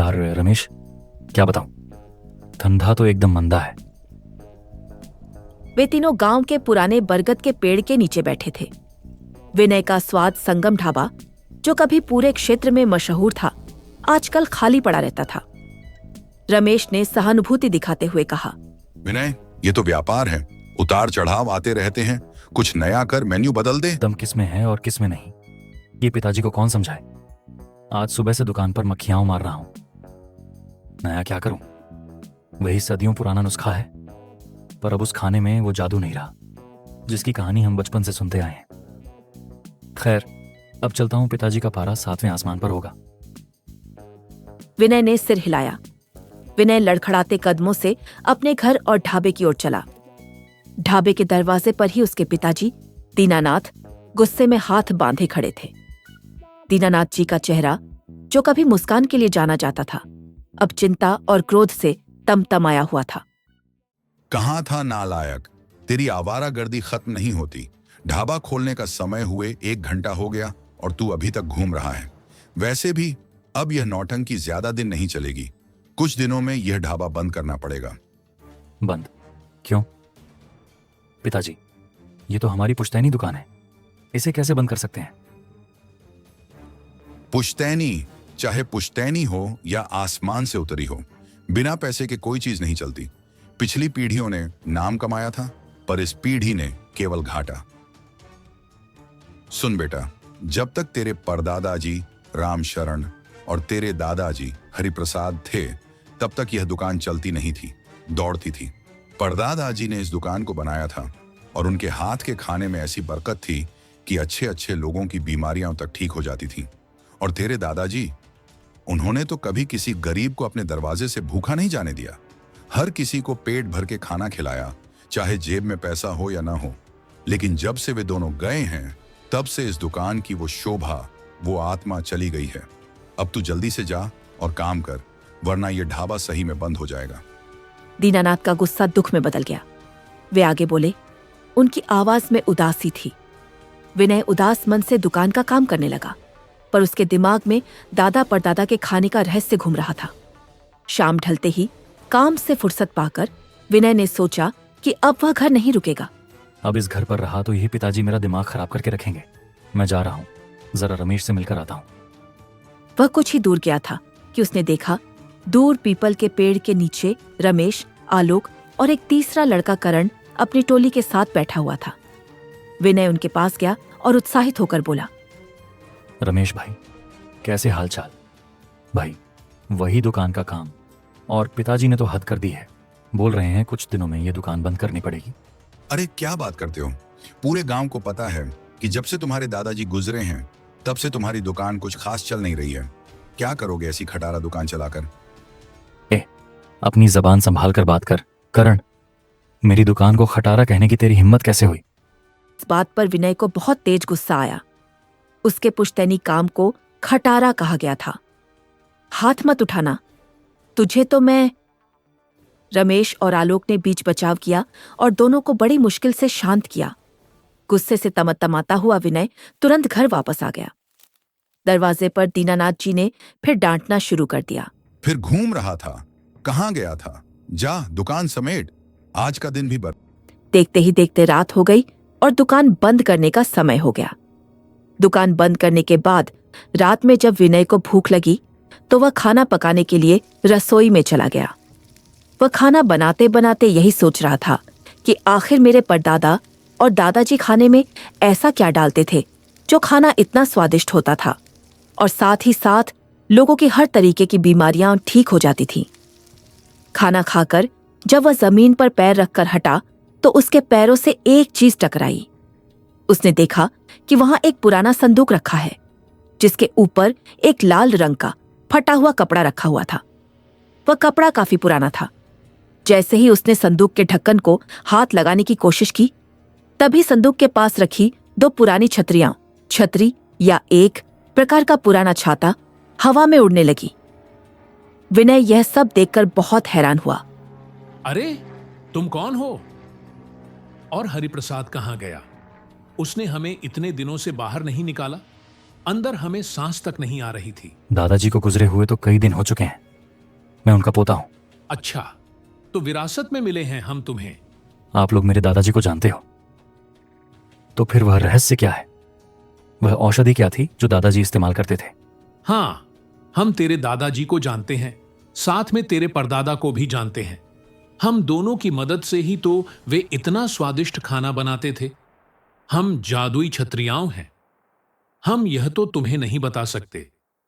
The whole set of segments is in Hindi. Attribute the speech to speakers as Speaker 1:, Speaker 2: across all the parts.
Speaker 1: यार रमेश, क्या बताऊं, धंधा तो एकदम मंदा है।
Speaker 2: वे तीनों गांव के पुराने बरगद के पेड़ के नीचे बैठे थे। विनय का स्वाद संगम ढाबा, जो कभी पूरे क्षेत्र में मशहूर था, आजकल खाली पड़ा रहता था। रमेश ने सहानुभूति दिखाते हुए कहा,
Speaker 3: विनय, ये तो व्यापार है, उतार चढ़ाव आते रहते हैं। कुछ नया कर, मेन्यू बदल दे।
Speaker 1: दम किस में है और किस में नहीं, ये पिताजी को कौन समझाए। आज सुबह से दुकान पर मक्खियां मार रहा हूं। नया क्या करूं, वही सदियों पुराना नुस्खा है, पर अब उस खाने में वो जादू नहीं रहा जिसकी कहानी हम बचपन से सुनते आए हैं। खैर, अब चलता हूं, पिताजी का पारा 7वें आसमान पर होगा।
Speaker 2: विनय ने सिर हिलाया। विनय लड़खड़ाते कदमों से अपने घर और ढाबे की ओर चला। ढाबे के दरवाजे पर ही उसके पिताजी दीनानाथ गुस्से में हाथ बांधे खड़े थे। दीनानाथ जी का चेहरा, जो कभी मुस्कान के लिए जाना जाता था, अब चिंता और क्रोध से तमतमाया हुआ था।
Speaker 3: कहाँ था नालायक, तेरी आवारागर्दी खत्म नहीं होती। ढाबा खोलने का समय हुए 1 घंटा हो गया और तू अभी तक घूम रहा है। वैसे भी अब यह नौटंकी ज्यादा दिन नहीं चलेगी। कुछ दिनों में यह ढाबा बंद करना पड़ेगा।
Speaker 1: बंद? क्यों पिताजी, ये तो हमारी पुश्तैनी दुकान है, इसे कैसे बंद कर सकते हैं?
Speaker 3: पुश्तैनी, चाहे पुश्तैनी हो या आसमान से उतरी हो, बिना पैसे के कोई चीज नहीं चलती। पिछली पीढ़ियों ने नाम कमाया था, पर इस पीढ़ी ने केवल घाटा। सुन बेटा, जब तक तेरे परदादाजी रामशरण और तेरे दादाजी हरिप्रसाद थे, तब तक यह दुकान चलती नहीं थी, दौड़ती थी। परदादाजी ने इस दुकान को बनाया था और उनके हाथ के खाने में ऐसी बरकत थी कि अच्छे अच्छे लोगों की बीमारियां तक ठीक हो जाती थी। और तेरे दादाजी, उन्होंने तो कभी किसी गरीब को अपने दरवाजे से भूखा नहीं जाने दिया। हर किसी को पेट भर के खाना खिलाया, चाहे जेब में पैसा हो या ना हो। लेकिन जब से वे दोनों गए हैं, तब से इस दुकान की वो शोभा, वो आत्मा चली गई है। अब तू जल्दी से जा और काम कर, वरना ये ढाबा सही में बंद हो जाएगा।
Speaker 2: दीनानाथ का गुस्सा दुख में बदल गया। वे आगे बोले। उनकी आवाज में उदासी थी। विनय उदास मन से दुकान का काम करने लगा, पर उसके दिमाग में दादा परदादा के खाने का रहस्य घूम रहा था। शाम ढलते ही काम से फुर्सत पाकर विनय ने सोचा कि अब वह घर नहीं रुकेगा।
Speaker 1: अब इस घर पर रहा तो यही पिताजी मेरा दिमाग खराब करके रखेंगे। मैं जा रहा हूं, जरा रमेश से मिलकर आता हूं।
Speaker 2: वह कुछ ही दूर गया था कि उसने देखा, दूर पीपल के पेड़ के नीचे रमेश, आलोक और एक तीसरा लड़का करण अपनी टोली के साथ बैठा हुआ था। विनय उनके पास गया और उत्साहित होकर बोला,
Speaker 1: रमेश भाई, कैसे हालचाल? भाई, वही दुकान का काम, और पिताजी ने तो हद कर दी है। बोल रहे हैं कुछ दिनों में ये दुकान बंद करनी पड़ेगी।
Speaker 3: अरे क्या बात करते हो, पूरे गांव को पता है कि जब से तुम्हारे दादाजी गुजरे हैं, तब से तुम्हारी दुकान कुछ खास चल नहीं रही है। क्या करोगे ऐसी खटारा दुकान चलाकर?
Speaker 1: अपनी जबान संभाल कर बात कर करण। मेरी दुकान को खटारा कहने की तेरी हिम्मत कैसे हुई?
Speaker 2: इस बात पर विनय को बहुत तेज गुस्सा आया। उसके पुश्तैनी काम को खटारा कहा गया था। हाथ मत उठाना, तुझे तो मैं। रमेश और आलोक ने बीच बचाव किया और दोनों को बड़ी मुश्किल से शांत किया। गुस्से से तमतमाता हुआ विनय तुरंत घर वापस आ गया। दरवाजे पर दीनानाथ जी ने फिर डांटना शुरू कर दिया।
Speaker 3: फिर घूम रहा था, कहाँ गया था? जा दुकान समेट, आज का दिन भी
Speaker 2: देखते ही देखते रात हो गई और दुकान बंद करने का समय हो गया। दुकान बंद करने के बाद रात में जब विनय को भूख लगी, तो वह खाना पकाने के लिए रसोई में चला गया। वह खाना बनाते बनाते यही सोच रहा था कि आखिर मेरे परदादा और दादाजी खाने में ऐसा क्या डालते थे जो खाना इतना स्वादिष्ट होता था, और साथ ही साथ लोगों की हर तरीके की बीमारियां ठीक हो जाती थीं। खाना खाकर जब वह जमीन पर पैर रखकर हटा, तो उसके पैरों से एक चीज टकराई। उसने देखा कि वहां एक पुराना संदूक रखा है, जिसके ऊपर एक लाल रंग का फटा हुआ कपड़ा रखा हुआ था। वह कपड़ा काफी पुराना था। जैसे ही उसने संदूक के ढक्कन को हाथ लगाने की कोशिश की, तभी संदूक के पास रखी 2 पुरानी छतरी या एक प्रकार का पुराना छाता हवा में उड़ने लगी। विनय यह सब देखकर बहुत हैरान हुआ।
Speaker 4: अरे, तुम कौन हो? और हरिप्रसाद कहाँ गया? उसने हमें इतने दिनों से बाहर नहीं निकाला। अंदर हमें सांस तक नहीं आ रही थी।
Speaker 1: दादाजी को गुजरे हुए तो कई दिन हो चुके हैं। मैं उनका पोता हूं।
Speaker 4: अच्छा, तो विरासत में मिले हैं हम तुम्हें।
Speaker 1: आप लोग मेरे दादाजी को जानते हो, तो फिर वह रहस्य क्या है? वह औषधि क्या थी जो दादाजी इस्तेमाल करते थे?
Speaker 4: हाँ, हम तेरे दादाजी को जानते हैं, साथ में तेरे परदादा को भी जानते हैं। हम दोनों की मदद से ही तो वे इतना स्वादिष्ट खाना बनाते थे। हम जादुई क्षत्रियाओं हैं। हम यह तो तुम्हें नहीं बता सकते।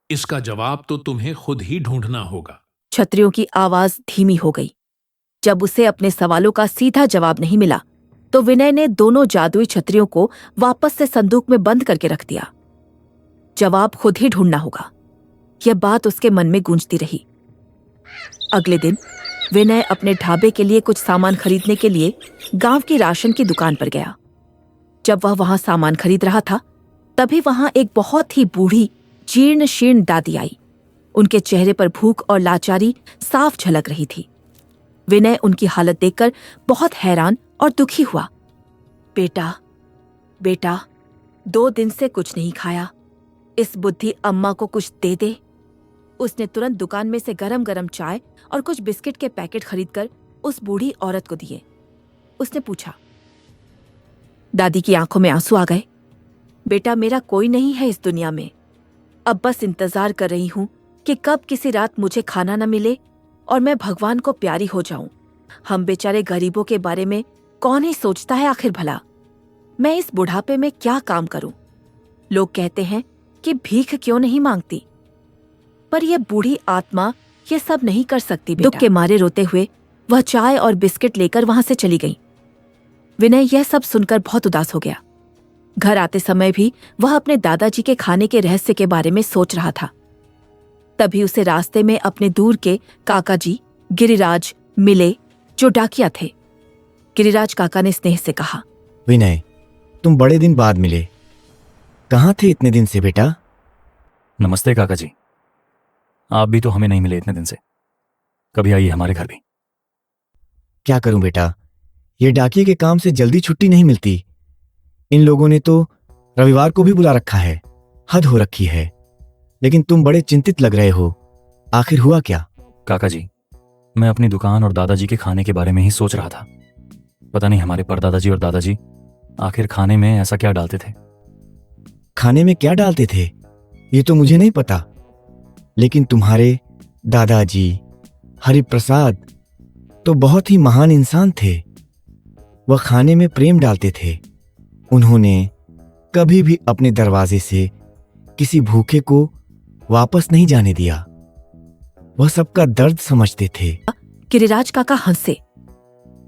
Speaker 4: इसका जवाब तो तुम्हें खुद ही ढूंढना होगा।
Speaker 2: क्षत्रियों की आवाज धीमी हो गई। जब उसे अपने सवालों का सीधा जवाब नहीं मिला तो विनय ने दोनों जादुई क्षत्रियों को वापस से संदूक में बंद करके रख दिया। जवाब खुद ही ढूंढना होगा, यह बात उसके मन में गूंजती रही। अगले दिन विनय अपने ढाबे के लिए कुछ सामान खरीदने के लिए गांव की राशन की दुकान पर गया। जब वह वहां सामान खरीद रहा था तभी वहां एक बहुत ही बूढ़ी जीर्ण शीर्ण दादी आई। उनके चेहरे पर भूख और लाचारी साफ झलक रही थी। विनय उनकी हालत देखकर बहुत हैरान और दुखी हुआ। बेटा, बेटा, 2 दिन से कुछ नहीं खाया, इस बुद्धि अम्मा को कुछ दे दे। उसने तुरंत दुकान में से गरम गरम चाय और कुछ बिस्किट के पैकेट खरीदकर उस बूढ़ी औरत को दिए। उसने पूछा। दादी की आंखों में आंसू आ गए। बेटा, मेरा कोई नहीं है इस दुनिया में। अब बस इंतजार कर रही हूं कि कब किसी रात मुझे खाना न मिले और मैं भगवान को प्यारी हो जाऊं। हम बेचारे गरीबों के बारे में कौन ही सोचता है आखिर भला। मैं इस बुढ़ापे में क्या काम करूं? लोग कहते हैं कि भीख क्यों नहीं मांगती, पर यह बूढ़ी आत्मा ये सब नहीं कर सकती। दुख के मारे रोते हुए वह चाय और बिस्किट लेकर वहां से चली गई। विनय यह सब सुनकर बहुत उदास हो गया। घर आते समय भी वह अपने दादाजी के खाने के रहस्य के बारे में सोच रहा था। तभी उसे रास्ते में अपने दूर के काका जी गिरिराज मिले, जो डाकिया थे। गिरिराज काका ने स्नेह से कहा,
Speaker 5: विनय, तुम बड़े दिन बाद मिले। कहाँ थे इतने दिन से बेटा?
Speaker 1: नमस्ते काका जी, आप भी तो हमें नहीं मिले इतने दिन से। कभी आइए हमारे घर भी।
Speaker 5: क्या करूं बेटा, ये डाकिये के काम से जल्दी छुट्टी नहीं मिलती। इन लोगों ने तो रविवार को भी बुला रखा है। हद हो रखी है। लेकिन तुम बड़े चिंतित लग रहे हो, आखिर हुआ क्या?
Speaker 1: काका जी, मैं अपनी दुकान और दादाजी के खाने के बारे में ही सोच रहा था। पता नहीं हमारे परदादाजी और दादाजी आखिर खाने में ऐसा क्या डालते थे।
Speaker 5: खाने में क्या डालते थे ये तो मुझे नहीं पता, लेकिन तुम्हारे दादाजी हरिप्रसाद तो बहुत ही महान इंसान थे। वह खाने में प्रेम डालते थे। उन्होंने कभी भी अपने दरवाजे से किसी भूखे को वापस नहीं जाने दिया। वह सबका दर्द समझते थे।
Speaker 2: गिरिराज काका हंसे।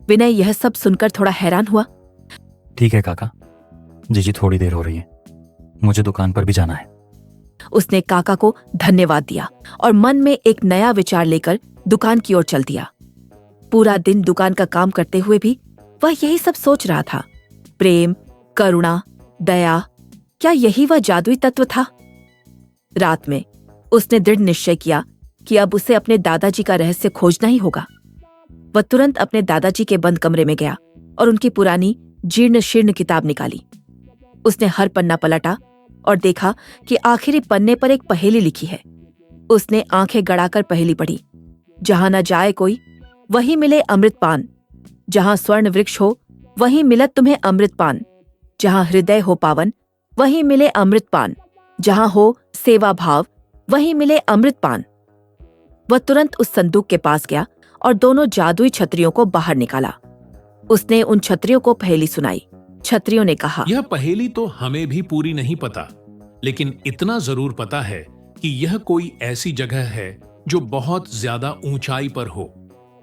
Speaker 2: विनय यह सब सुनकर थोड़ा हैरान हुआ।
Speaker 1: ठीक है काका जी, थोड़ी देर हो रही है, मुझे दुकान पर भी जाना है।
Speaker 2: उसने काका को धन्यवाद दिया और मन में एक नया विचार लेकर दुकान की ओर चल दिया। पूरा दिन दुकान का काम करते हुए भी वह यही सब सोच रहा था। प्रेम, करुणा, दया, क्या यही वह जादुई तत्व था? रात में उसने दृढ़ निश्चय किया कि अब उसे अपने दादाजी का रहस्य खोजना ही होगा। वह तुरंत अपने दादाजी के बंद कमरे में गया और उनकी पुरानी जीर्ण शीर्ण किताब निकाली। उसने हर पन्ना पलटा और देखा कि आखिरी पन्ने पर एक पहेली लिखी है। उसने आंखें गड़ाकर पहेली पढ़ी। जहां न जाए कोई वहीं मिले अमृतपान, जहां स्वर्ण वृक्ष हो वहीं मिलत तुम्हें अमृतपान, जहां हृदय हो पावन वहीं मिले अमृतपान, जहां हो सेवा भाव वहीं मिले अमृतपान। वह तुरंत उस संदूक के पास गया और दोनों जादुई छत्रियों को बाहर निकाला। उसने उन छत्रियों को पहेली सुनाई। छत्रियों ने कहा,
Speaker 4: यह पहेली तो हमें भी पूरी नहीं पता, लेकिन इतना जरूर पता है कि यह कोई ऐसी जगह है जो बहुत ज्यादा ऊंचाई पर हो।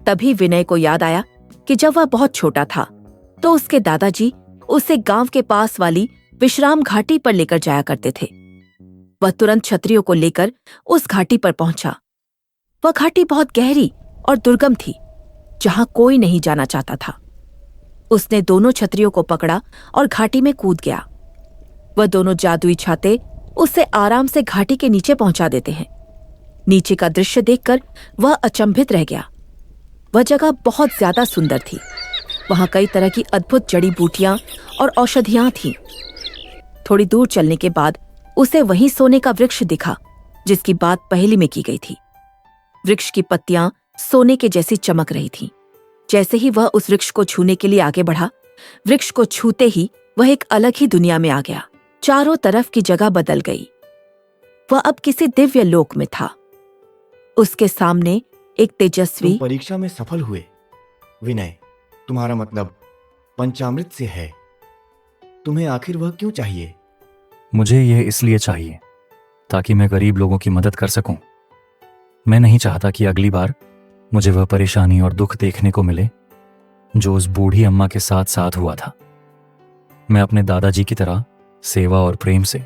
Speaker 2: तभी विनय को याद आया कि जब वह बहुत छोटा था तो उसके दादाजी उसे गांव के पास वाली विश्राम घाटी पर लेकर जाया करते थे। वह तुरंत छत्रियों को लेकर उस घाटी पर पहुंचा। वह घाटी बहुत गहरी और दुर्गम थी, जहां कोई नहीं जाना चाहता था। उसने दोनों छत्रियों को पकड़ा और घाटी में कूद गया। वह दोनों जादुई छाते उसे आराम से घाटी के नीचे पहुंचा देते हैं। नीचे का दृश्य देखकर वह अचंभित रह गया। वह जगह बहुत ज्यादा सुंदर थी। वहां कई तरह की अद्भुत जड़ी बूटियां और औषधियां थीं। थोड़ी दूर चलने के बाद उसे वहीं सोने का वृक्ष दिखा, जिसकी बात पहेली में की गई थी। वृक्ष की पत्तियां सोने के जैसी चमक रही थीं। जैसे ही वह उस वृक्ष को छूने के लिए आगे बढ़ा, वृक्ष को छूते ही वह एक अलग ही दुनिया में आ गया। चारों तरफ की जगह बदल गई। वह अब किसी दिव्य लोक में था। उसके सामने एक तेजस्वी
Speaker 5: तुम परीक्षा में सफल हुए। विनय, तुम्हारा मतलब पंचामृत से है। तुम्हें आखिर वह क्यों चाहिए?
Speaker 1: मुझे यह इसलिए चाहिए ताकि मैं गरीब लोगों की मदद कर सकूं। मैं नहीं चाहता कि अगली बार मुझे वह परेशानी और दुख देखने को मिले जो उस बूढ़ी अम्मा के साथ साथ हुआ था। मैं अपने दादाजी की तरह सेवा और प्रेम से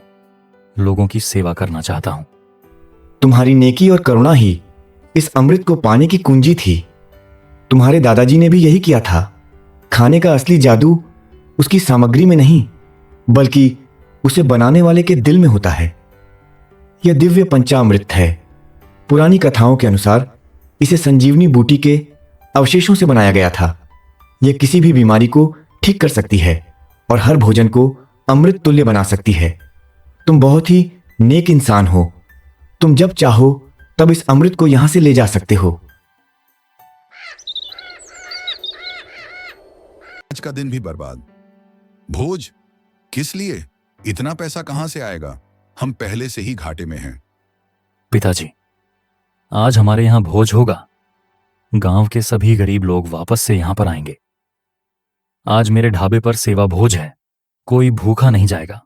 Speaker 1: लोगों की सेवा करना चाहता हूं।
Speaker 5: तुम्हारी नेकी और करुणा ही इस अमृत को पाने की कुंजी थी। तुम्हारे दादाजी ने भी यही किया था। खाने का असली जादू उसकी सामग्री में नहीं, बल्कि उसे बनाने वाले के दिल में होता है। यह दिव्य पंचामृत है। पुरानी कथाओं के अनुसार इसे संजीवनी बूटी के अवशेषों से बनाया गया था। यह किसी भी बीमारी को ठीक कर सकती है और हर भोजन को अमृत तुल्य बना सकती है। तुम बहुत ही नेक इंसान हो। तुम जब चाहो तब इस अमृत को यहां से ले जा सकते हो।
Speaker 3: आज का दिन भी बर्बाद। भोज किस लिए? इतना पैसा कहां से आएगा? हम पहले से ही घाटे में हैं।
Speaker 1: पिताजी, आज हमारे यहां भोज होगा। गांव के सभी गरीब लोग वापस से यहां पर आएंगे। आज मेरे ढाबे पर सेवा भोज है। कोई भूखा नहीं जाएगा।